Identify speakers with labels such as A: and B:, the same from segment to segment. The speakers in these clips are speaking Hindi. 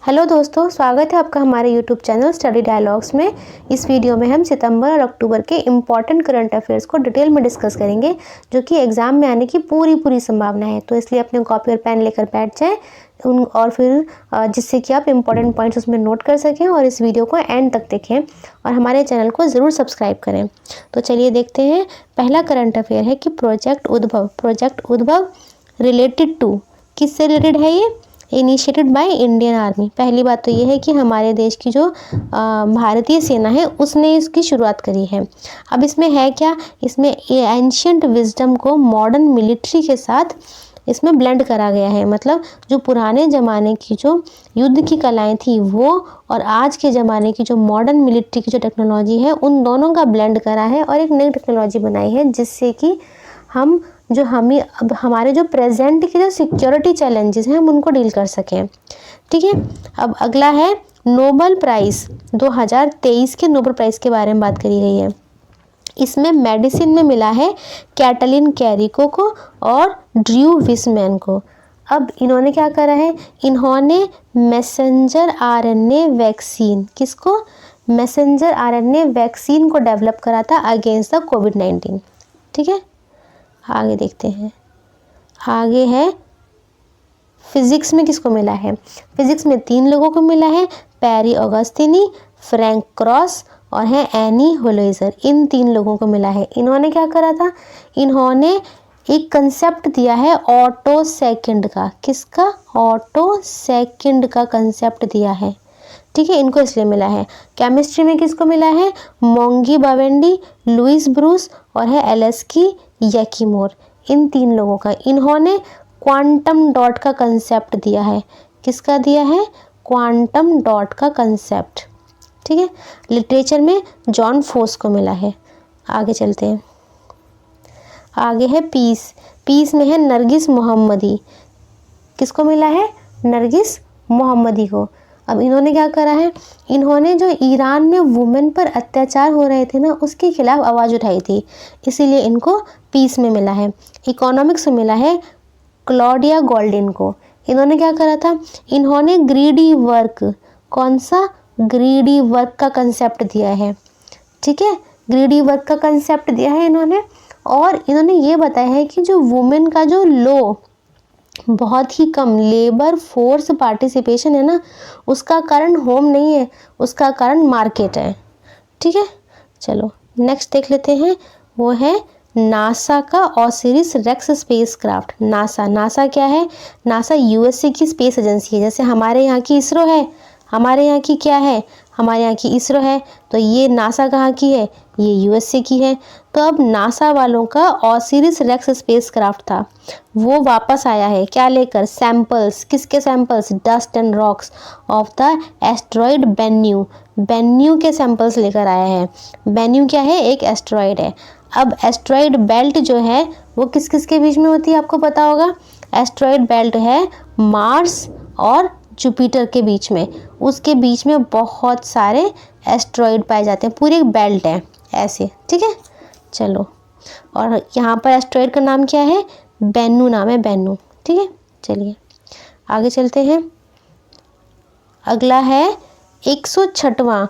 A: हेलो दोस्तों, स्वागत है आपका हमारे यूट्यूब चैनल स्टडी डायलॉग्स में। इस वीडियो में हम सितंबर और अक्टूबर के इम्पॉर्टेंट करंट अफेयर्स को डिटेल में डिस्कस करेंगे, जो कि एग्जाम में आने की पूरी संभावना है। तो इसलिए अपने कॉपी और पेन लेकर बैठ जाएं और फिर जिससे कि आप इम्पॉर्टेंट पॉइंट्स उसमें नोट कर सकें और इस वीडियो को एंड तक देखें और हमारे चैनल को ज़रूर सब्सक्राइब करें। तो चलिए देखते हैं। पहला करंट अफेयर है कि प्रोजेक्ट उद्भव रिलेटेड टू, किससे रिलेटेड है ये? Initiated by Indian army. पहली बात तो ये है कि हमारे देश की जो भारतीय सेना है उसने इसकी शुरुआत करी है। अब इसमें है क्या? इसमें एंशियंट विजडम को मॉडर्न मिलिट्री के साथ इसमें ब्लेंड करा गया है। मतलब जो पुराने ज़माने की जो युद्ध की कलाएं थी वो और आज के ज़माने की जो मॉडर्न मिलिट्री की जो टेक्नोलॉजी है उन दोनों का ब्लेंड करा है और एक नई टेक्नोलॉजी बनाई है, जिससे कि हम जो हमारे जो प्रेजेंट के जो सिक्योरिटी चैलेंजेस हैं हम उनको डील कर सकें। ठीक है। अब अगला है नोबेल प्राइज़ 2023 के नोबेल प्राइज़ के बारे में बात करी गई है। इसमें मेडिसिन में मिला है कैटलिन कैरिको को और ड्रू विसमैन को। अब इन्होंने क्या करा है? इन्होंने मैसेंजर आरएनए वैक्सीन, किसको? मैसेंजर आरएनए वैक्सीन को डेवलप करा था अगेंस्ट द कोविड-19। ठीक है। आगे देखते हैं। आगे है फिजिक्स में किसको मिला है? फिजिक्स में 3 लोगों को मिला है, पेरी ऑगस्टिनी, फ्रैंक क्रॉस और है एनी होलोइजर। इन 3 लोगों को मिला है। इन्होंने क्या करा था? इन्होंने एक कंसेप्ट दिया है ऑटो सेकंड का। किसका? ऑटो सेकंड का कंसेप्ट दिया है। ठीक है, इनको इसलिए मिला है। केमिस्ट्री में किसको मिला है? मोंगी बावेंडी, लुइस ब्रूस और है एलेस्की यकीमोर। इन 3 लोगों का इन्होंने क्वांटम डॉट का कंसेप्ट दिया है। किसका दिया है? क्वांटम डॉट का कंसेप्ट। ठीक है। लिटरेचर में जॉन फोस को मिला है। आगे चलते हैं। आगे है पीस में है नरगिस मोहम्मदी। किसको मिला है? नरगिस मोहम्मदी को। अब इन्होंने क्या करा है? इन्होंने जो ईरान में वुमेन पर अत्याचार हो रहे थे ना, उसके खिलाफ आवाज़ उठाई थी, इसीलिए इनको पीस में मिला है। इकोनॉमिक्स में मिला है क्लॉडिया गोल्डिन को। इन्होंने क्या करा था? इन्होंने ग्रीडी वर्क, कौन सा? ग्रीडी वर्क का कंसेप्ट दिया है। ठीक है, ग्रीडी वर्क का कंसेप्ट दिया है इन्होंने। और इन्होंने ये बताया है कि जो वुमेन का जो लो बहुत ही कम लेबर फोर्स पार्टिसिपेशन है ना, उसका कारण होम नहीं है, उसका कारण मार्केट है। ठीक है। चलो नेक्स्ट देख लेते हैं। वो है नासा का ओसिरिस रेक्स स्पेसक्राफ्ट। नासा क्या है? नासा यूएसए की स्पेस एजेंसी है। जैसे हमारे यहाँ की इसरो है, हमारे यहाँ की क्या है? हमारे यहाँ की इसरो है। तो ये नासा कहाँ की है? ये यूएसए की है। तो अब नासा वालों का ओसिरिस रेक्स स्पेसक्राफ्ट था, वो वापस आया है। क्या लेकर? सैंपल्स। किसके samples? Dust and rocks of the asteroid Bennu के सैंपल्स लेकर आया है। बेन्यू क्या है? एक एस्ट्रॉइड है। अब एस्ट्रॉइड बेल्ट जो है वो किस किस के बीच में होती है, आपको पता होगा। एस्ट्रॉइड बेल्ट है मार्स और जुपिटर के बीच में। उसके बीच में बहुत सारे एस्ट्रॉइड पाए जाते हैं, पूरी एक बेल्ट है ऐसे। ठीक है। चलो, और यहाँ पर एस्ट्रॉइड का नाम क्या है? बेन्यू नाम है, बेन्यू। ठीक है। चलिए आगे चलते हैं। अगला है 106वां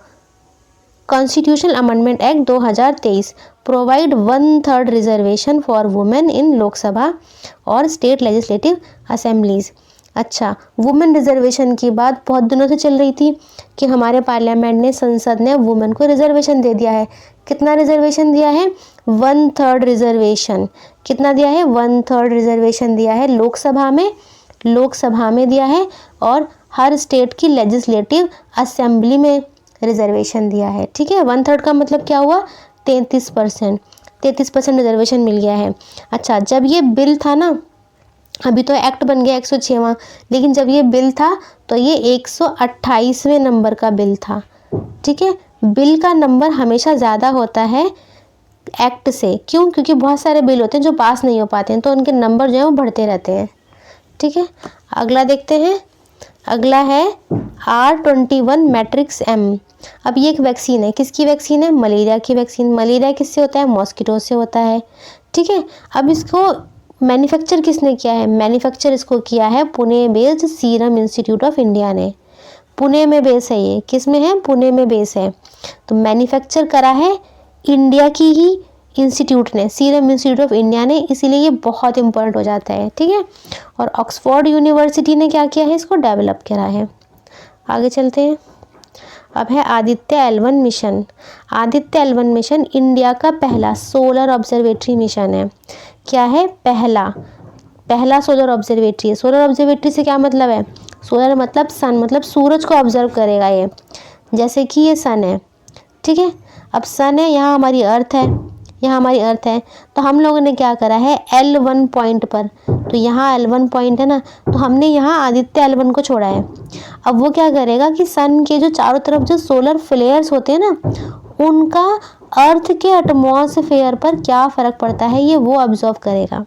A: constitutional amendment act 2023 provide 1/3 reservation for women in Lok Sabha और स्टेट लेजिस्लेटिव असेंबलीज। अच्छा, वुमेन रिजर्वेशन की बात बहुत दिनों से चल रही थी कि हमारे पार्लियामेंट ने, संसद ने वुमेन को रिजर्वेशन दे दिया है। कितना रिजर्वेशन दिया है? 1/3 रिजर्वेशन। कितना दिया है? 1/3 रिजर्वेशन दिया है लोकसभा में दिया है, और हर स्टेट की लेजिस्लेटिव असेंबली में रिजर्वेशन दिया है। ठीक है। 1/3 का मतलब क्या हुआ? 33% रिजर्वेशन मिल गया है। अच्छा, जब ये बिल था ना, अभी तो एक्ट बन गया 106वां, लेकिन जब ये बिल था तो ये 128वें नंबर का बिल था। ठीक है। बिल का नंबर हमेशा ज़्यादा होता है एक्ट से। क्यों? क्योंकि बहुत सारे बिल होते हैं जो पास नहीं हो पाते हैं, तो उनके नंबर जो है वो बढ़ते रहते हैं। ठीक है। अगला देखते हैं। अगला है R21 मैट्रिक्स M। अब ये एक वैक्सीन है। किसकी वैक्सीन है? मलेरिया की वैक्सीन। मलेरिया किससे होता है? मॉस्किटो से होता है। ठीक है। अब इसको मैन्युफैक्चर किसने किया है? मैन्युफैक्चर इसको किया है Pune based serum institute of India ने। पुणे में बेस है, ये किस में है, पुणे में बेस है। तो मैन्युफैक्चर करा है इंडिया की ही इंस्टीट्यूट ने, सीरम इंस्टीट्यूट ऑफ इंडिया ने, इसीलिए ये बहुत इंपॉर्टेंट हो जाता है, ठीक है। और ऑक्सफोर्ड यूनिवर्सिटी ने क्या किया है, इसको डेवलप करा है। आगे चलते हैं। अब है Aditya L1 mission. Aditya L1 mission India का पहला सोलर ऑब्जर्वेटरी मिशन है। क्या है, पहला सोलर ऑब्जर्वेटरी है। सोलर ऑब्जर्वेटरी से क्या मतलब है, सोलर मतलब सन, मतलब सूरज को ऑब्जर्व करेगा ये, जैसे कि ये सन है, ठीक है। अब सन है, यहाँ हमारी अर्थ है, यहाँ हमारी अर्थ है, तो हम लोगों ने क्या करा है, L1 पॉइंट पर, तो यहाँ L1 पॉइंट है ना, तो हमने यहाँ आदित्य L1 को छोड़ा है। अब वो क्या करेगा कि सन के जो चारों तरफ जो सोलर फ्लेयर्स होते हैं ना, उनका अर्थ के एटमॉस्फेयर पर क्या फ़र्क पड़ता है, ये वो ऑब्जर्व करेगा,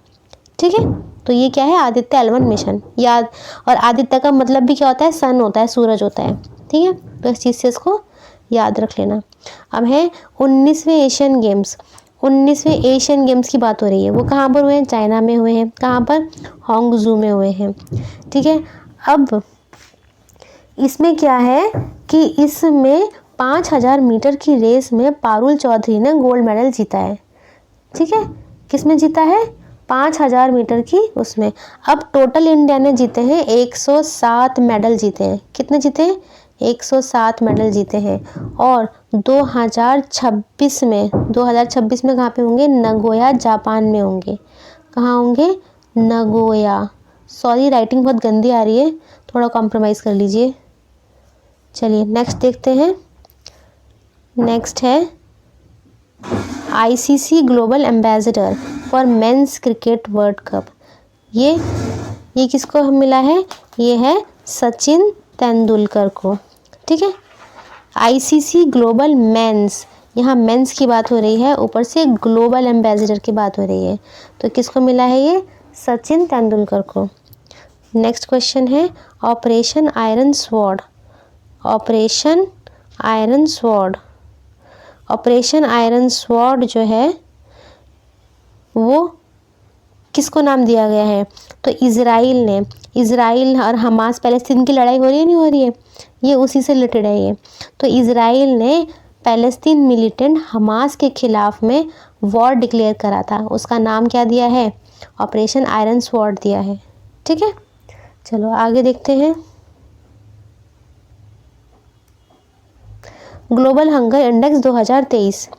A: ठीक है। तो ये क्या है, आदित्य L1 मिशन। याद, और आदित्य का मतलब भी क्या होता है, सन होता है, सूरज होता है, ठीक है। तो इस चीज़ से इसको याद रख लेना। अब है 19वें एशियन गेम्स। 19वें एशियन गेम्स की बात हो रही है, वो कहाँ पर हुए हैं, चाइना में हुए हैं। कहाँ पर, हांगझू में हुए हैं, ठीक है। अब इसमें क्या है कि इसमें 5000 मीटर की रेस में पारुल चौधरी ने गोल्ड मेडल जीता है, ठीक है। किस में जीता है, 5000 मीटर की उसमें। अब टोटल इंडिया ने जीते हैं 107 मेडल जीते हैं। कितने जीते हैं, 107 मेडल जीते हैं। और 2026 में कहाँ पे होंगे, नगोया जापान में होंगे। कहाँ होंगे, नगोया। सॉरी राइटिंग बहुत गंदी आ रही है, थोड़ा कॉम्प्रोमाइज़ कर लीजिए। चलिए नेक्स्ट देखते हैं। नेक्स्ट है ICC global ambassador for men's cricket world cup. ये किसको मिला है, ये है सचिन तेंदुलकर को, ठीक है। ICC ग्लोबल मेंस, यहाँ मेंस की बात हो रही है, ऊपर से ग्लोबल एम्बेसडर की बात हो रही है, तो किसको मिला है, ये सचिन तेंदुलकर को। नेक्स्ट क्वेश्चन है operation iron sword. Operation iron sword, operation iron sword जो है वो किसको नाम दिया गया है, तो इज़राइल ने, इज़राइल और हमास पैलेस्तीन की लड़ाई हो रही है, नहीं हो रही है, ये उसी से रिलेटेड है ये। तो इज़राइल ने पैलेस्तीन मिलिटेंट हमास के खिलाफ में वॉर डिक्लेयर करा था, उसका नाम क्या दिया है, ऑपरेशन आयरन स्वॉर्ड दिया है, ठीक है। चलो आगे देखते हैं। Global hunger index 2023।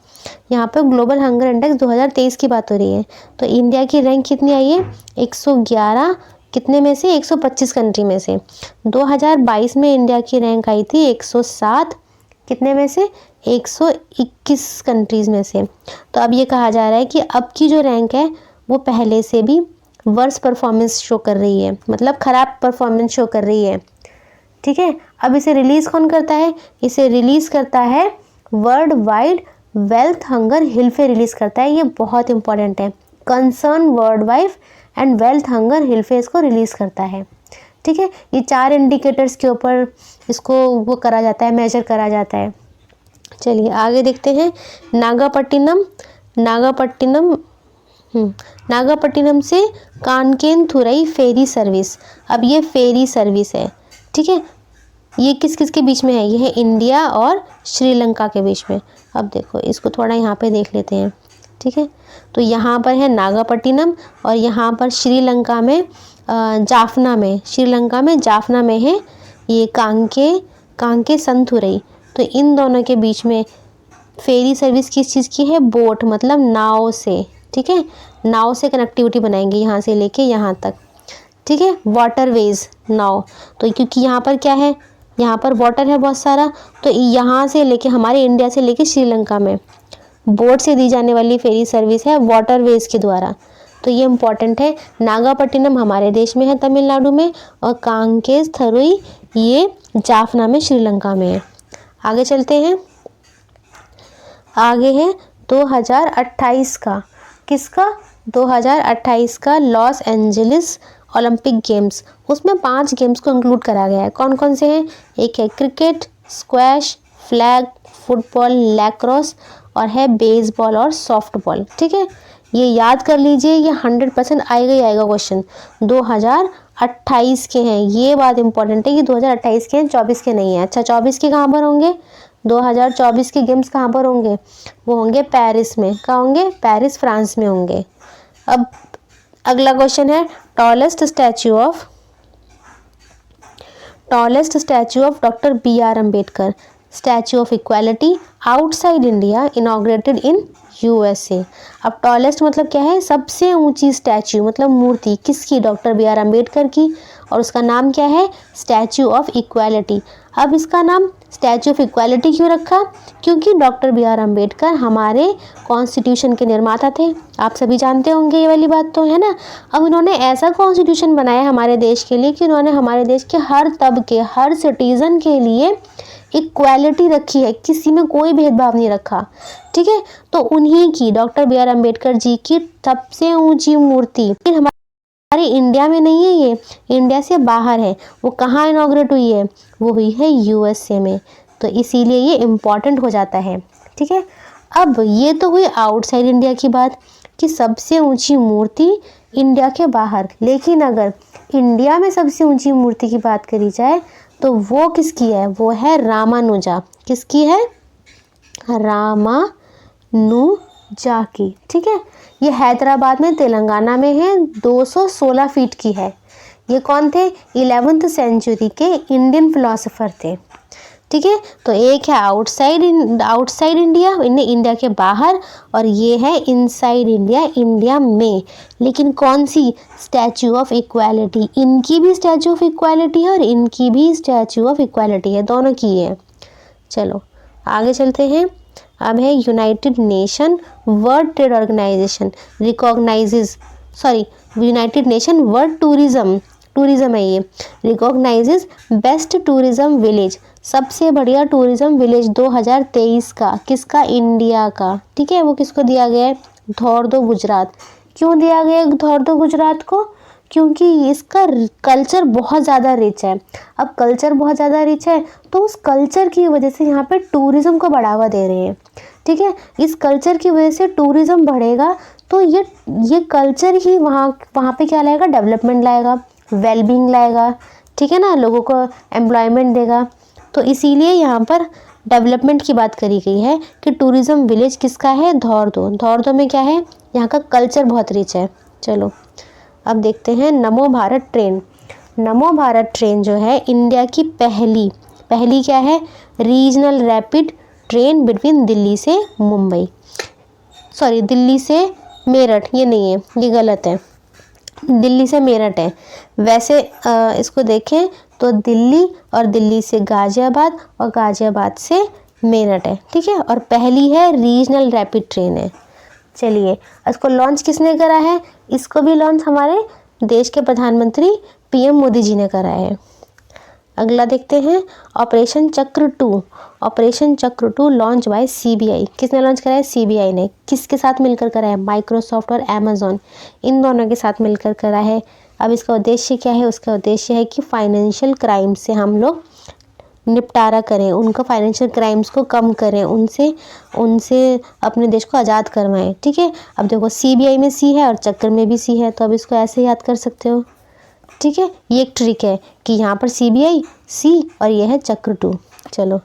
A: यहाँ पर ग्लोबल हंगर इंडेक्स 2023 की बात हो रही है। तो इंडिया की रैंक कितनी आई है, 111 कितने में से, 125 कंट्री में से। 2022 में इंडिया की रैंक आई थी 107 कितने में से, 121 कंट्रीज़ में से। तो अब ये कहा जा रहा है कि अब की जो रैंक है वो पहले से भी वर्स परफॉर्मेंस शो कर रही है, मतलब ख़राब परफॉर्मेंस शो कर रही है, ठीक है। अब इसे रिलीज़ कौन करता है, इसे रिलीज़ करता है Worldwide Welthungerhilfe release करता है, ये बहुत इंपॉर्टेंट है। Concern Worldwide and Welthungerhilfe इसको रिलीज़ करता है, ठीक है। ये 4 इंडिकेटर्स के ऊपर इसको वो करा जाता है, मेजर करा जाता है। चलिए आगे देखते हैं। नागापट्टिनम से कानकेनथुरई फेरी सर्विस। अब ये फेरी सर्विस है, ठीक है। ये किस किस के बीच में है, ये है इंडिया और श्रीलंका के बीच में। अब देखो इसको थोड़ा यहाँ पे देख लेते हैं, ठीक है। तो यहाँ पर है नागापट्टिनम और यहाँ पर श्रीलंका में जाफना में है ये कांके संथुरई। तो इन दोनों के बीच में फेरी सर्विस किस चीज़ की है, बोट मतलब नाव से, ठीक है। नाव से कनेक्टिविटी बनाएंगे यहाँ से लेके यहाँ तक, ठीक है। वाटरवेज नाव, तो क्योंकि यहाँ पर क्या है, यहाँ पर वाटर है बहुत सारा, तो यहाँ से लेके हमारे इंडिया से लेके श्रीलंका में बोट से दी जाने वाली फेरी सर्विस है वाटरवेज के द्वारा। तो ये इम्पॉर्टेंट है। नागापट्टिनम हमारे देश में है, तमिलनाडु में, और कांकेथुरई ये जाफना में श्रीलंका में है। आगे चलते हैं। आगे है 2028 का, किसका, 2028 का लॉस एंजलिस ओलंपिक गेम्स। उसमें 5 गेम्स को इंक्लूड करा गया है। कौन कौन से हैं, एक है cricket, squash, flag football, lacrosse और है बेसबॉल और सॉफ्टबॉल, ठीक है। ये याद कर लीजिए, ये 100% आएगा ही आएगा क्वेश्चन। 2028 के हैं, ये बात इंपॉर्टेंट है कि 2028 के हैं, 24 के नहीं है। अच्छा 24 के कहाँ पर होंगे? 2024 के गेम्स कहाँ पर होंगे? वो होंगे पेरिस में। कहाँ होंगे? पेरिस फ्रांस में होंगे। अब अगला क्वेश्चन है tallest statue of doctor BR Ambedkar, statue of equality outside India inaugurated in USA। अब टॉलेस्ट मतलब क्या है? सबसे ऊंची स्टैच्यू मतलब मूर्ति किसकी? डॉक्टर BR अम्बेडकर की, और उसका नाम क्या है? Statue of equality. अब इसका नाम स्टैच्यू ऑफ इक्वालिटी क्यों रखा? क्योंकि डॉक्टर BR अम्बेडकर हमारे कॉन्स्टिट्यूशन के निर्माता थे, आप सभी जानते होंगे ये वाली बात तो, है ना। अब इन्होंने ऐसा कॉन्स्टिट्यूशन बनाया हमारे देश के लिए कि उन्होंने हमारे देश के हर तबके, हर सिटीजन के लिए इक्वालिटी रखी है, किसी में कोई भेदभाव नहीं रखा, ठीक है। तो उन्हीं की, डॉक्टर BR अम्बेडकर जी की सबसे ऊंची मूर्ति फिर हमारे इंडिया में नहीं है, ये इंडिया से बाहर है। वो कहाँ इनॉग्रेट हुई है? वो हुई है USA में, तो इसीलिए ये इम्पॉर्टेंट हो जाता है, ठीक है। अब ये तो हुई आउटसाइड इंडिया की बात कि सबसे ऊंची मूर्ति इंडिया के बाहर, लेकिन अगर इंडिया में सबसे ऊंची मूर्ति की बात करी जाए तो वो किसकी है? वो है रामानुजा। किसकी है? रामानुजा की, ठीक है। ये हैदराबाद में तेलंगाना में है, 216 फीट की है। ये कौन थे? 11वीं सेंचुरी के इंडियन फिलोसोफर थे, ठीक है। तो एक है आउटसाइड इंडिया, इंडिया के बाहर, और ये है इनसाइड इंडिया, इंडिया में। लेकिन कौन सी? Statue of equality. इनकी भी स्टैच्यू ऑफ इक्वालिटी है और इनकी भी स्टैच्यू ऑफ इक्वालिटी है, दोनों की है। चलो आगे चलते हैं। अब है United Nation World Trade Organization United Nation World Tourism है ये, रिकॉग्नाइजेज बेस्ट टूरिज्म विलेज, सबसे बढ़िया टूरिज्म विलेज 2023 का। किसका? इंडिया का, ठीक है। वो किसको दिया गया है? धौरदो गुजरात। क्यों दिया गया है धौरदो गुजरात को? क्योंकि इसका कल्चर बहुत ज़्यादा रिच है। अब कल्चर बहुत ज़्यादा रिच है तो उस कल्चर की वजह से यहाँ पे टूरिज़्म को बढ़ावा दे रहे हैं, ठीक है। इस कल्चर की वजह से टूरिज़्म बढ़ेगा तो ये कल्चर ही वहाँ पे क्या लाएगा? डेवलपमेंट लाएगा, वेलबींग लाएगा, ठीक है ना, लोगों को एम्प्लॉयमेंट देगा। तो इसीलिए यहाँ पर डेवलपमेंट की बात करी गई है कि टूरिज़्म विलेज किसका है? धौरदो में क्या है? यहाँ का कल्चर बहुत रिच है। चलो अब देखते हैं नमो भारत ट्रेन। नमो भारत ट्रेन जो है इंडिया की पहली क्या है? Regional rapid train between Delhi से मेरठ, ये नहीं है, ये गलत है, दिल्ली से मेरठ है। वैसे इसको देखें तो दिल्ली और दिल्ली से गाजियाबाद और गाजियाबाद से मेरठ है, ठीक है। और पहली है रीजनल रैपिड ट्रेन है। चलिए इसको लॉन्च किसने करा है? इसको भी लॉन्च हमारे देश के प्रधानमंत्री PM मोदी जी ने करा है। अगला देखते हैं ऑपरेशन चक्र 2 लॉन्च बाय CBI। किसने लॉन्च करा है? CBI ने। किसके साथ मिलकर करा है? माइक्रोसॉफ्ट और अमेजोन, इन दोनों के साथ मिलकर करा है। अब इसका उद्देश्य क्या है? उसका उद्देश्य है कि फाइनेंशियल क्राइम से हम लोग निपटारा करें, उनका फाइनेंशियल क्राइम्स को कम करें, उनसे अपने देश को आज़ाद करवाएं, ठीक है। अब देखो CBI में C है और चक्र में भी C है, तो अब इसको ऐसे याद कर सकते हो, ठीक है। ये एक ट्रिक है कि यहाँ पर CBI C और ये है चक्र 2। चलो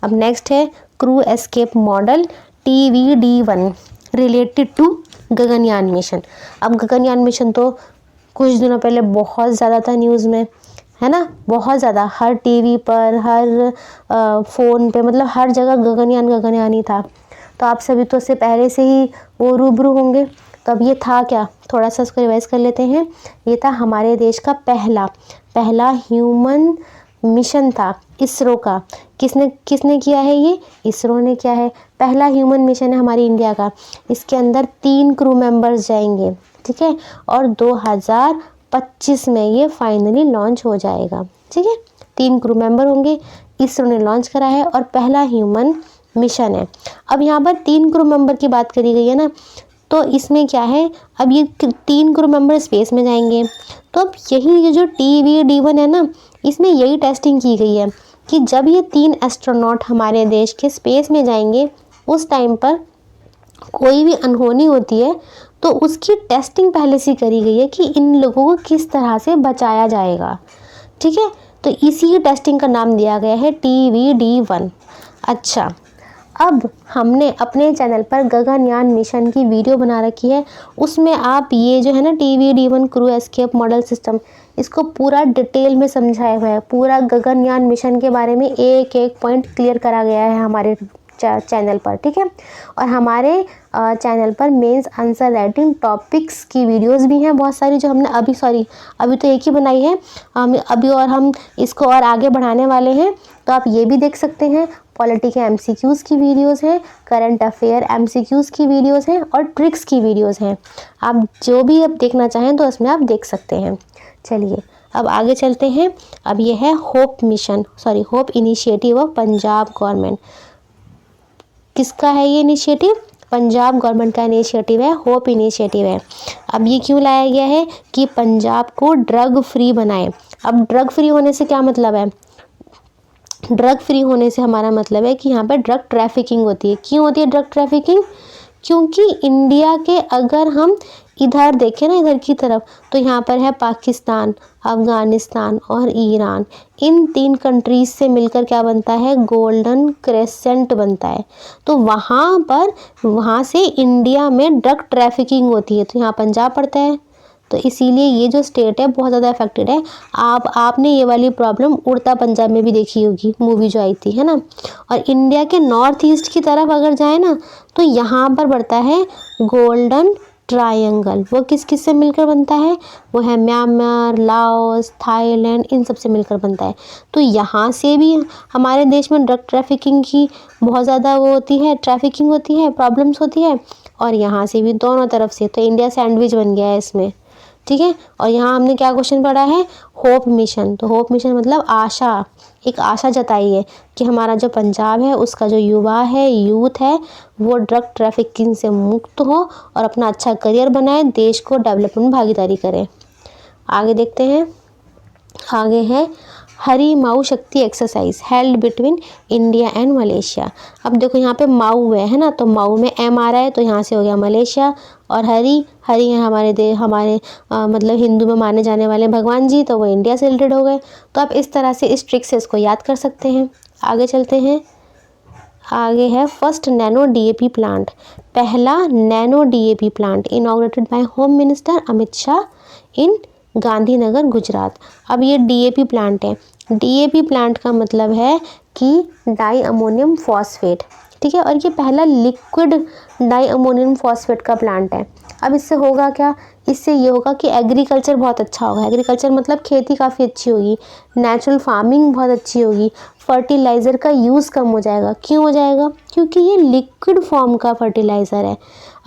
A: अब नेक्स्ट है crew escape model TVD-1 related to Gaganyaan mission. अब गगनयान मिशन तो कुछ दिनों पहले बहुत ज़्यादा था न्यूज़ में, है ना, बहुत ज़्यादा, हर टीवी पर, हर फ़ोन पे, मतलब हर जगह गगनयान ही था। तो आप सभी तो उससे पहले से ही वो रूबरू होंगे। तो अब ये था क्या? थोड़ा सा इसको रिवाइज कर लेते हैं। ये था हमारे देश का पहला ह्यूमन मिशन था इसरो का। किसने किया है? ये इसरो ने किया है। पहला ह्यूमन मिशन है हमारी इंडिया का। इसके अंदर 3 क्रू मेंबर्स जाएंगे, ठीक है, और 2025 में ये फाइनली लॉन्च हो जाएगा, ठीक है। 3 क्रू मेंबर होंगे, इसरो ने लॉन्च करा है और पहला ह्यूमन मिशन है। अब यहाँ पर 3 क्रू मेंबर की बात करी गई है ना, तो इसमें क्या है, अब ये 3 क्रू मेंबर स्पेस में जाएंगे। तो अब ये जो TVD-1 है ना, इसमें यही टेस्टिंग की गई है कि जब ये 3 एस्ट्रोनॉट हमारे देश के स्पेस में जाएंगे, उस टाइम पर कोई भी अनहोनी होती है तो उसकी टेस्टिंग पहले से करी गई है कि इन लोगों को किस तरह से बचाया जाएगा, ठीक है। तो इसी टेस्टिंग का नाम दिया गया है TVD1। अच्छा, अब हमने अपने चैनल पर गगनयान मिशन की वीडियो बना रखी है, उसमें आप ये जो है ना TVD1 crew escape model system, इसको पूरा डिटेल में समझाया हुआ है। पूरा गगनयान मिशन के बारे में एक एक पॉइंट क्लियर करा गया है हमारे चैनल पर, ठीक है। और हमारे चैनल पर मेंस आंसर राइटिंग टॉपिक्स की वीडियोस भी हैं बहुत सारी, जो हमने अभी तो एक ही बनाई है, अभी और हम इसको और आगे बढ़ाने वाले हैं, तो आप ये भी देख सकते हैं। पॉलिटी के MCQs की वीडियोस हैं, करंट अफेयर MCQs की वीडियोस हैं और ट्रिक्स की वीडियोस हैं। आप जो भी अब देखना चाहें तो उसमें आप देख सकते हैं। चलिए अब आगे चलते हैं। अब ये है hope initiative of Punjab government. किसका है ये इनिशिएटिव? पंजाब गवर्नमेंट का इनिशिएटिव है, होप इनिशिएटिव है। अब ये क्यों लाया गया है कि पंजाब को ड्रग फ्री बनाए। अब ड्रग फ्री होने से क्या मतलब है? ड्रग फ्री होने से हमारा मतलब है कि यहाँ पर ड्रग ट्रैफिकिंग होती है। क्यों होती है ड्रग ट्रैफिकिंग? क्योंकि इंडिया के अगर हम इधर देखें ना, इधर की तरफ, तो यहाँ पर है पाकिस्तान, अफ़गानिस्तान और ईरान। इन 3 कंट्रीज़ से मिलकर क्या बनता है? गोल्डन क्रेसेंट बनता है। तो वहाँ से इंडिया में ड्रग ट्रैफिकिंग होती है, तो यहाँ पंजाब पड़ता है। तो इसीलिए ये जो स्टेट है बहुत ज़्यादा अफेक्टेड है। आपने ये वाली प्रॉब्लम उड़ता पंजाब में भी देखी होगी, मूवी जो आई थी, है ना। और इंडिया के नॉर्थ ईस्ट की तरफ अगर जाए ना, तो यहाँ पर बढ़ता है गोल्डन ट्रायंगल। वो किस किस से मिलकर बनता है? वो है म्यांमार, लाओस, थाईलैंड, इन सब से मिलकर बनता है। तो यहाँ से भी हमारे देश में ड्रग ट्रैफिकिंग की बहुत ज़्यादा वो होती है, ट्रैफिकिंग होती है, प्रॉब्लम्स होती है, और यहाँ से भी, दोनों तरफ से। तो इंडिया सैंडविच बन गया है इसमें, ठीक है। और यहाँ हमने क्या क्वेश्चन पढ़ा है? Hope mission. तो होप मिशन मतलब आशा, एक आशा जताई है कि हमारा जो पंजाब है उसका जो युवा है, यूथ है, वो ड्रग ट्रैफिकिंग से मुक्त हो और अपना अच्छा करियर बनाए, देश को डेवलपमेंट में भागीदारी करे। आगे देखते हैं। आगे है हरी माऊ शक्ति exercise held between India and Malaysia. अब देखो यहाँ पे माऊ है ना, तो माऊ में M आ रहा है, तो यहाँ से हो गया मलेशिया। और हरी है हमारे मतलब हिंदू में माने जाने वाले भगवान जी, तो वो इंडिया से रिलेटेड हो गए। तो आप इस तरह से इस ट्रिक से इसको याद कर सकते हैं। आगे चलते हैं। आगे है फर्स्ट नैनो DAP प्लांट। पहला nano DAP plant inaugurated by home minister Amit Shah in Gandhinagar Gujarat. अब ये DAP प्लांट है। DAP प्लांट का मतलब है कि डाई अमोनियम फॉस्फेट, ठीक है। और ये पहला लिक्विड डाई अमोनियम फॉस्फेट का प्लांट है। अब इससे होगा क्या? इससे ये होगा कि एग्रीकल्चर बहुत अच्छा होगा। एग्रीकल्चर मतलब खेती काफ़ी अच्छी होगी, नेचुरल फार्मिंग बहुत अच्छी होगी, फर्टिलाइज़र का यूज़ कम हो जाएगा। क्यों हो जाएगा? क्योंकि ये लिक्विड फॉर्म का फर्टिलाइज़र है।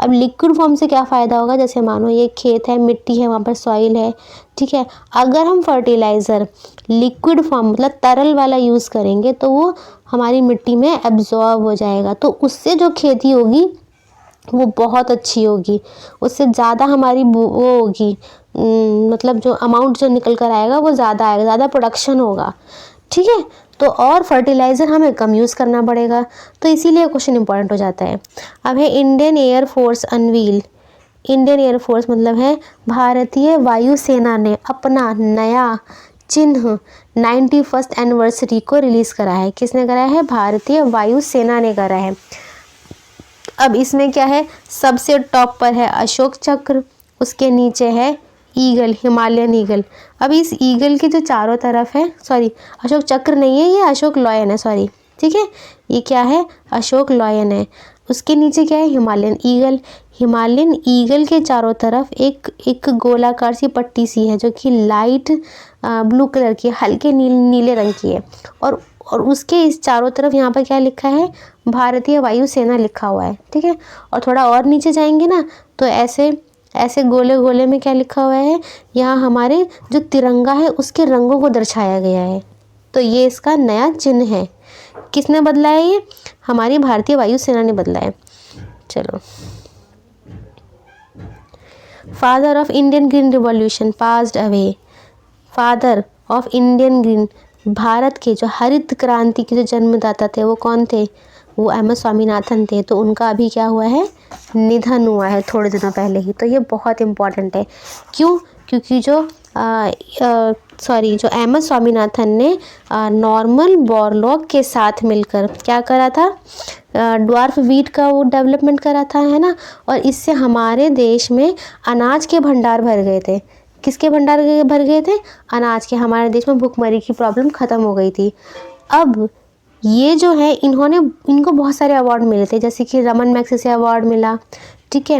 A: अब लिक्विड फॉर्म से क्या फ़ायदा होगा? जैसे मानो ये खेत है, मिट्टी है, वहाँ पर सॉइल है, ठीक है। अगर हम फर्टिलाइज़र लिक्विड फॉर्म मतलब तरल वाला यूज़ करेंगे तो वो हमारी मिट्टी में एब्जॉर्ब हो जाएगा, तो उससे जो खेती होगी वो बहुत अच्छी होगी, उससे ज़्यादा हमारी वो होगी, मतलब जो अमाउंट जो निकल कर आएगा वो ज़्यादा आएगा, ज़्यादा प्रोडक्शन होगा, ठीक है। तो और फर्टिलाइज़र हमें कम यूज़ करना पड़ेगा, तो इसीलिए क्वेश्चन इंपॉर्टेंट हो जाता है। अब है Indian air force unveil. Indian air force मतलब है भारतीय वायुसेना ने अपना नया चिन्ह 91st एनिवर्सरी को रिलीज़ करा है। किसने करा है? भारतीय वायुसेना ने करा है। अब इसमें क्या है? सबसे टॉप पर है अशोक चक्र, उसके नीचे है ईगल, हिमालयन ईगल। अब इस ईगल के जो चारों तरफ है, सॉरी अशोक चक्र नहीं है, ये अशोक लॉयन है, सॉरी, ठीक है। ये क्या है? अशोक लॉयन है। उसके नीचे क्या है? Himalayan eagle. हिमालयन ईगल के चारों तरफ एक गोलाकार सी पट्टी सी है जो कि लाइट ब्लू कलर की, हल्के नीले रंग की है। और उसके इस चारों तरफ यहाँ पर क्या लिखा है? भारतीय वायुसेना लिखा हुआ है, ठीक है। और थोड़ा और नीचे जाएंगे ना, तो ऐसे गोले गोले में क्या लिखा हुआ है? यहाँ हमारे जो तिरंगा है उसके रंगों को दर्शाया गया है। तो ये इसका नया चिन्ह है। किसने बदला है ये? हमारी भारतीय वायुसेना ने बदला है। चलो, father of Indian green revolution passed away. Father of Indian green, Bharat के जो हरित क्रांति के जो जन्मदाता थे वो कौन थे? वो एम.एस. स्वामीनाथन थे, तो उनका अभी क्या हुआ है, निधन हुआ है थोड़े दिनों पहले ही। तो ये बहुत इम्पॉर्टेंट है। क्यों? क्योंकि जो जो एम.एस. स्वामीनाथन ने नॉर्मन बोरलॉग के साथ मिलकर क्या करा था, ड्वार्फ वीट का वो डेवलपमेंट करा था, है ना। और इससे हमारे देश में अनाज के भंडार भर गए थे। किसके भंडार भर गए थे? अनाज के। हमारे देश में भुखमरी की प्रॉब्लम ख़त्म हो गई थी। अब ये जो है, इनको बहुत सारे अवार्ड मिले थे, जैसे कि रमन मैग्सेसे अवार्ड मिला, ठीक है।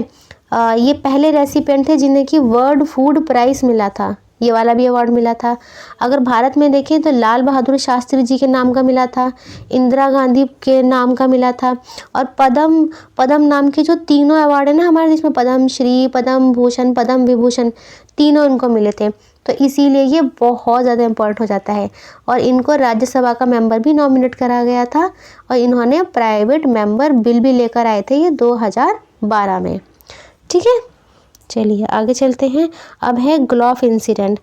A: ये पहले रेसिपिएंट थे जिन्हें कि वर्ल्ड फूड प्राइज़ मिला था, ये वाला भी अवार्ड मिला था। अगर भारत में देखें तो लाल बहादुर शास्त्री जी के नाम का मिला था, इंदिरा गांधी के नाम का मिला था, और पद्म नाम के जो तीनों अवार्ड है ना हमारे देश में, पद्म श्री, पद्म भूषण, पद्म विभूषण, तीनों इनको मिले थे। तो इसीलिए ये बहुत ज़्यादा इम्पोर्टेंट हो जाता है। और इनको राज्यसभा का मेंबर भी नॉमिनेट करा गया था, और इन्होंने प्राइवेट मेंबर बिल भी लेकर आए थे ये 2012 में, ठीक है। चलिए आगे चलते हैं। अब है ग्लोफ incident.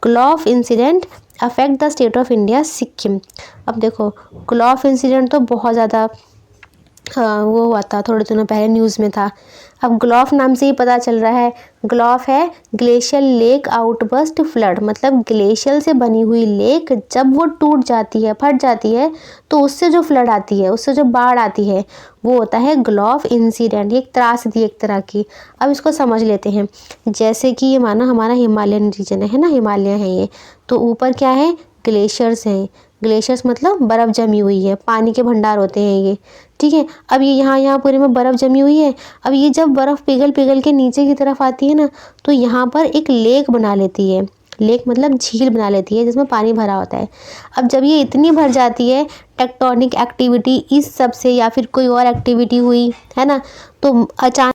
A: ग्लोफ incident affect the state of India Sikkim. अब देखो, ग्लोफ इंसिडेंट तो बहुत ज़्यादा वो हुआ था, थोड़े दिनों पहले न्यूज़ में था। अब ग्लोफ नाम से ही पता चल रहा है, ग्लोफ है ग्लेशियल लेक आउटबर्स्ट फ्लड, मतलब ग्लेशियल से बनी हुई लेक जब वो टूट जाती है, फट जाती है, तो उससे जो फ्लड आती है, उससे जो बाढ़ आती है, वो होता है ग्लोफ इंसिडेंट। ये एक त्रासदी एक तरह की। अब इसको समझ लेते हैं। जैसे कि ये माना हमारा हिमालयन रीजन है ना, हिमालय है ये, तो ऊपर क्या है, ग्लेशियर्स हैं। ग्लेशियर्स मतलब बर्फ़ जमी हुई है, पानी के भंडार होते हैं ये, ठीक है। अब ये यहाँ पूरे में बर्फ़ जमी हुई है। अब ये जब बर्फ़ पिघल के नीचे की तरफ आती है ना, तो यहाँ पर एक लेक बना लेती है। लेक मतलब झील बना लेती है जिसमें पानी भरा होता है। अब जब ये इतनी भर जाती है, टेक्टोनिक एक्टिविटी इस सब से या फिर कोई और एक्टिविटी हुई है ना, तो अचानक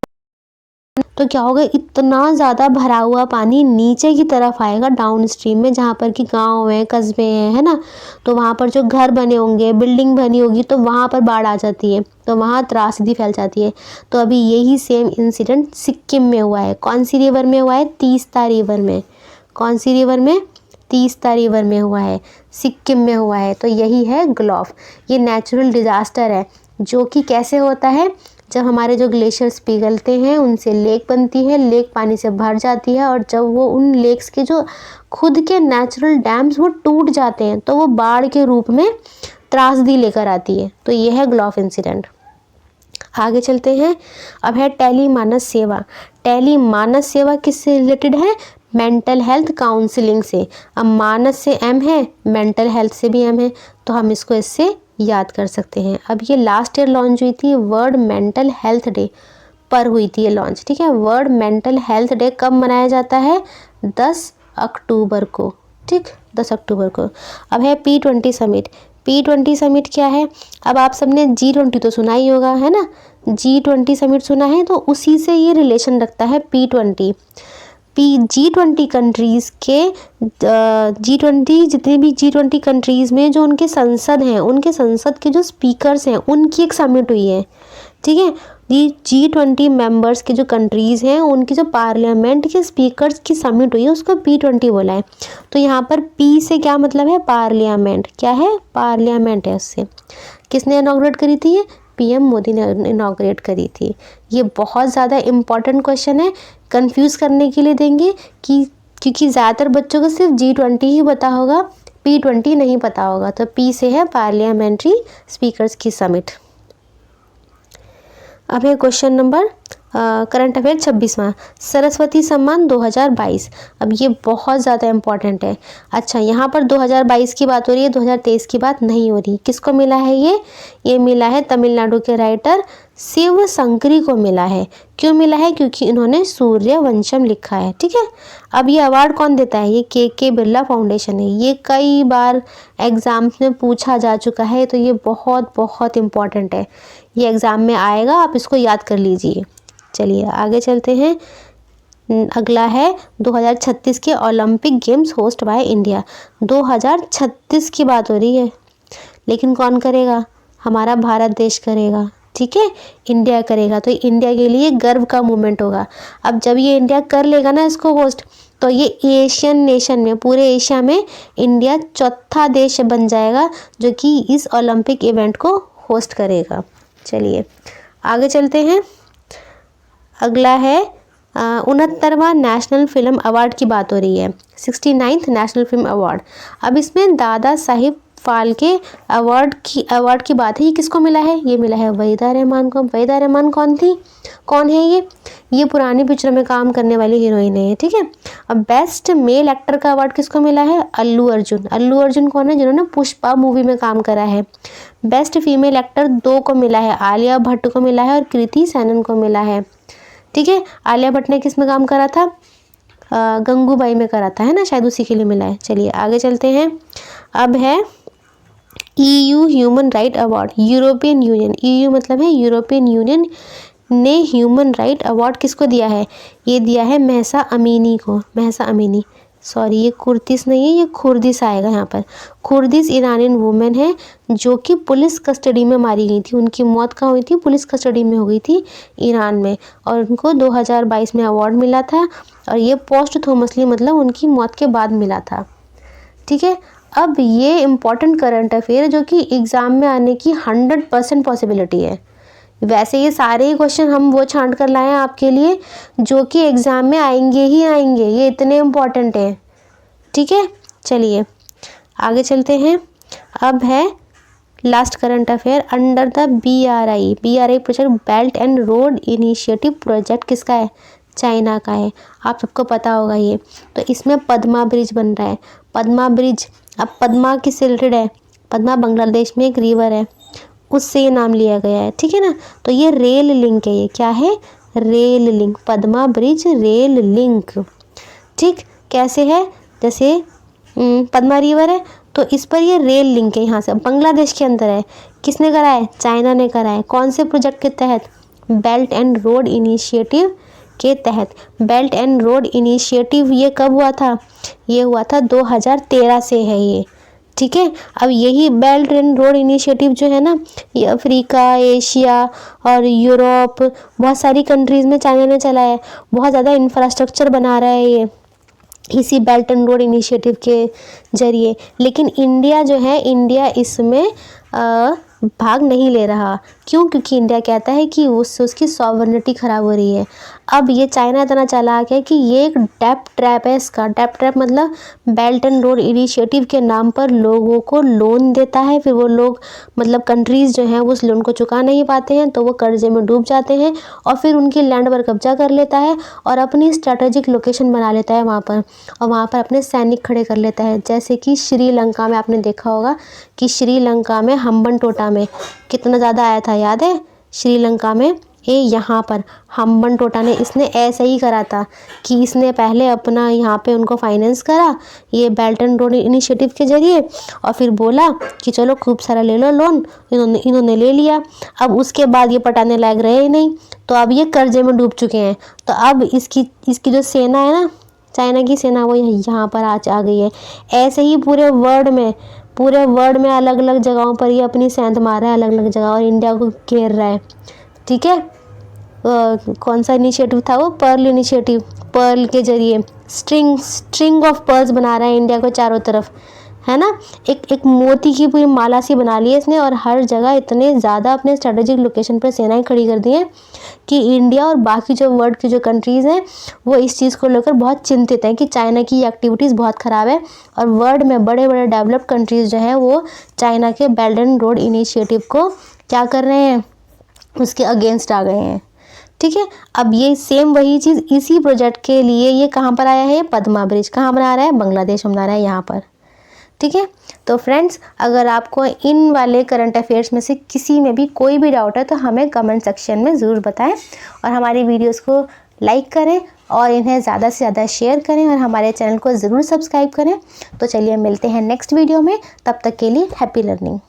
A: तो क्या होगा, इतना ज़्यादा भरा हुआ पानी नीचे की तरफ आएगा डाउन स्ट्रीम में, जहाँ पर कि गांव हैं, कस्बे हैं, है ना। तो वहाँ पर जो घर बने होंगे, बिल्डिंग बनी होगी, तो वहाँ पर बाढ़ आ जाती है, तो वहाँ त्रासदी फैल जाती है। तो अभी यही सेम इंसिडेंट सिक्किम में हुआ है। कौन सी रिवर में हुआ है? तीस्ता रिवर में। कौन सी रिवर में? तीस्ता रिवर में हुआ है, सिक्किम में हुआ है। तो यही है ग्लोफ। ये नेचुरल डिज़ास्टर है, जो कि कैसे होता है, जब हमारे जो ग्लेशियर्स पिघलते हैं, उनसे लेक बनती है, लेक पानी से भर जाती है, और जब वो उन लेक्स के जो खुद के नेचुरल डैम्स वो टूट जाते हैं, तो वो बाढ़ के रूप में त्रासदी लेकर आती है। तो ये है ग्लोफ इंसिडेंट। आगे चलते हैं। अब है टेली मानस सेवा। टेली मानस सेवा किससे रिलेटेड है? मेंटल हेल्थ काउंसलिंग से। अब मानस से एम है, मेंटल हेल्थ से भी एम है, तो हम इसको इससे याद कर सकते हैं। अब ये लास्ट ईयर लॉन्च हुई थी, वर्ल्ड मेंटल हेल्थ डे पर हुई थी ये लॉन्च, ठीक है। वर्ल्ड मेंटल हेल्थ डे कब मनाया जाता है? 10 अक्टूबर को, ठीक, 10 अक्टूबर को। अब है P20 समिट। P20 समिट क्या है? अब आप सबने G20 तो सुना ही होगा, है ना। G20 समिट सुना है, तो उसी से ये रिलेशन रखता है P20। G20 कंट्रीज़ के G20 जितने भी G20 कंट्रीज़ में जो उनके संसद हैं, उनके संसद के जो स्पीकर्स हैं, उनकी एक समिट हुई है, ठीक है। ये G20 मेंबर्स के जो कंट्रीज़ हैं, उनकी जो पार्लियामेंट के स्पीकर्स की समिट हुई है, उसको P20 बोला है। तो यहाँ पर P से क्या मतलब है? पार्लियामेंट। क्या है? पार्लियामेंट है। उससे किसने इनॉग्रेट करी थी? ये PM मोदी ने इनॉग्रेट करी थी। ये बहुत ज़्यादा इम्पॉर्टेंट क्वेश्चन है, कंफ्यूज करने के लिए देंगे कि क्योंकि ज़्यादातर बच्चों को सिर्फ G20 ही पता होगा, P20 नहीं पता होगा। तो P से है पार्लियामेंट्री स्पीकर्स की समिट। अब है क्वेश्चन नंबर करंट अफेयर 26वां, सरस्वती सम्मान 2022। अब ये बहुत ज़्यादा इम्पॉर्टेंट है। अच्छा, यहाँ पर 2022 की बात हो रही है, 2023 की बात नहीं हो रही। किसको मिला है ये मिला है तमिलनाडु के राइटर शिव शंकरी को मिला है। क्यों मिला है? क्योंकि इन्होंने सूर्यवंशम लिखा है, ठीक है। अब ये अवार्ड कौन देता है? ये के बिरला फाउंडेशन है। ये कई बार एग्ज़ाम्स में पूछा जा चुका है, तो ये बहुत बहुत इम्पॉर्टेंट है, ये एग्ज़ाम में आएगा, आप इसको याद कर लीजिए। चलिए आगे चलते हैं। अगला है 2036 के Olympic games host by India. 2036 की बात हो रही है, लेकिन कौन करेगा? हमारा भारत देश करेगा, ठीक है, इंडिया करेगा। तो इंडिया के लिए गर्व का मोमेंट होगा। अब जब ये इंडिया कर लेगा ना इसको होस्ट, तो ये एशियन नेशन में, पूरे एशिया में इंडिया चौथा देश बन जाएगा जो कि इस ओलंपिक इवेंट को होस्ट करेगा। चलिए आगे चलते हैं। अगला है 69वां नेशनल फिल्म अवार्ड की बात हो रही है, 69th नेशनल फिल्म अवार्ड। अब इसमें दादा साहिब फाल्के अवार्ड की बात है। ये किसको मिला है? ये मिला है वहीदा रहमान को। वहीदा रहमान कौन है ये पुरानी पिक्चर में काम करने वाली हीरोइन है, ठीक है। अब बेस्ट मेल एक्टर का अवार्ड किसको मिला है? अल्लू अर्जुन कौन है? जिन्होंने पुष्पा मूवी में काम करा है। बेस्ट फीमेल एक्टर 2 को मिला है, आलिया भट्ट को मिला है और कृति सैनन को मिला है, ठीक है। आलिया भट्ट ने किस में काम करा था? गंगूबाई में करा था, है ना, शायद उसी के लिए मिला है। चलिए आगे चलते हैं। अब है EU human right award. European union, EU मतलब है यूरोपियन यूनियन ने ह्यूमन राइट अवार्ड किसको दिया है? ये दिया है महसा अमीनी को। महसा अमीनी, सॉरी ये कुर्दिश नहीं है, ये खुर्दिश आएगा यहाँ पर। खुर्दिश ईरानियन वुमेन है जो कि पुलिस कस्टडी में मारी गई थी। उनकी मौत कहाँ हुई थी? पुलिस कस्टडी में हो गई थी ईरान में, और उनको 2022 में अवार्ड मिला था, और ये पोस्टथोमसली मतलब उनकी मौत के बाद मिला था, ठीक है। अब ये इम्पॉर्टेंट करंट अफेयर जो कि एग्ज़ाम में आने की 100% पॉसिबिलिटी है। वैसे ये सारे ही क्वेश्चन हम वो छांट कर लाए हैं आपके लिए जो कि एग्ज़ाम में आएंगे ही आएंगे, ये इतने इम्पॉर्टेंट हैं, ठीक है। चलिए आगे चलते हैं। अब है last current affair under the BRI project, belt and road initiative project किसका है? चाइना का है, आप सबको पता होगा ये। तो इसमें पद्मा ब्रिज बन रहा है। पद्मा ब्रिज, अब पद्मा किससे रिलेटेड है? पद्मा बांग्लादेश में एक रिवर है, उससे ये नाम लिया गया है, ठीक है ना। तो ये रेल लिंक है, ये क्या है? Rail link, Padma bridge rail link, ठीक। कैसे है? जैसे पद्मा रिवर है तो इस पर ये रेल लिंक है, यहाँ से बांग्लादेश के अंदर है। किसने करा है? चाइना ने करा है। कौन से प्रोजेक्ट के तहत? बेल्ट एंड रोड इनिशिएटिव के तहत। बेल्ट एंड रोड इनिशिएटिव ये कब हुआ था? ये हुआ था 2013 से है ये, ठीक है। अब यही बेल्ट एंड रोड इनिशिएटिव जो है ना, ये अफ्रीका, एशिया और यूरोप, बहुत सारी कंट्रीज़ में चाइना ने चलाया है। बहुत ज़्यादा इंफ्रास्ट्रक्चर बना रहा है ये इसी बेल्ट एंड रोड इनिशिएटिव के ज़रिए। लेकिन इंडिया जो है, इंडिया इसमें भाग नहीं ले रहा। क्यों? क्योंकि इंडिया कहता है कि उससे उसकी सॉवरेनिटी ख़राब हो रही है। अब ये चाइना इतना चालाक है कि ये एक डेप्ट ट्रैप है इसका। डेप्ट ट्रैप मतलब बेल्ट एंड रोड इनिशिएटिव के नाम पर लोगों को लोन देता है, फिर वो लोग मतलब कंट्रीज़ जो हैं वो उस लोन को चुका नहीं पाते हैं तो वो कर्जे में डूब जाते हैं, और फिर उनकी लैंड पर कब्जा कर लेता है और अपनी स्ट्रैटेजिक लोकेशन बना लेता है वहाँ पर, और वहाँ पर अपने सैनिक खड़े कर लेता है। जैसे कि श्रीलंका में आपने देखा होगा कि श्रीलंका में हम्बनटोटा में कितना ज़्यादा आया था, याद है? श्रीलंका में यहाँ पर हम्बनटोटा ने इसने ऐसा ही करा था कि इसने पहले अपना यहाँ पे उनको फाइनेंस करा ये बेल्ट एंड रोड इनिशिएटिव के ज़रिए, और फिर बोला कि चलो खूब सारा ले लो लोन। इन्होंने ले लिया। अब उसके बाद ये पटाने लायक रहे ही नहीं, तो अब ये कर्जे में डूब चुके हैं। तो अब इसकी जो सेना है ना, चाइना की सेना, वो यहाँ पर आ गई है। ऐसे ही पूरे वर्ल्ड में अलग अलग जगहों पर ये अपनी सेंध मार रहा है, अलग अलग जगह, और इंडिया को घेर रहा है, ठीक है। कौन सा इनिशिएटिव था वो? Perl initiative. पर्ल के जरिए स्ट्रिंग ऑफ पर्ल्स बना रहा है इंडिया को चारों तरफ, है ना। एक मोती की पूरी माला सी बना ली है इसने, और हर जगह इतने ज़्यादा अपने स्ट्रेटेजिक लोकेशन पर सेनाएं खड़ी कर दी हैं कि इंडिया और बाकी जो वर्ल्ड की जो कंट्रीज़ हैं वो इस चीज़ को लेकर बहुत चिंतित हैं कि चाइना की एक्टिविटीज़ बहुत ख़राब है, और वर्ल्ड में बड़े बड़े डेवलप्ड कंट्रीज़ जो है वो चाइना के बेल्ट एंड रोड इनिशिएटिव को क्या कर रहे हैं? उसके अगेंस्ट आ गए हैं, ठीक है। अब ये सेम वही चीज़ इसी प्रोजेक्ट के लिए ये कहाँ पर आया है? पद्मा ब्रिज कहाँ बना रहा है? बांग्लादेश में बना रहा है यहाँ पर, ठीक है। तो फ्रेंड्स, अगर आपको इन वाले करंट अफेयर्स में से किसी में भी कोई भी डाउट है तो हमें कमेंट सेक्शन में ज़रूर बताएं, और हमारी वीडियोस को लाइक करें और इन्हें ज़्यादा से ज़्यादा शेयर करें, और हमारे चैनल को ज़रूर सब्सक्राइब करें। तो चलिए मिलते हैं नेक्स्ट वीडियो में, तब तक के लिए हैप्पी लर्निंग।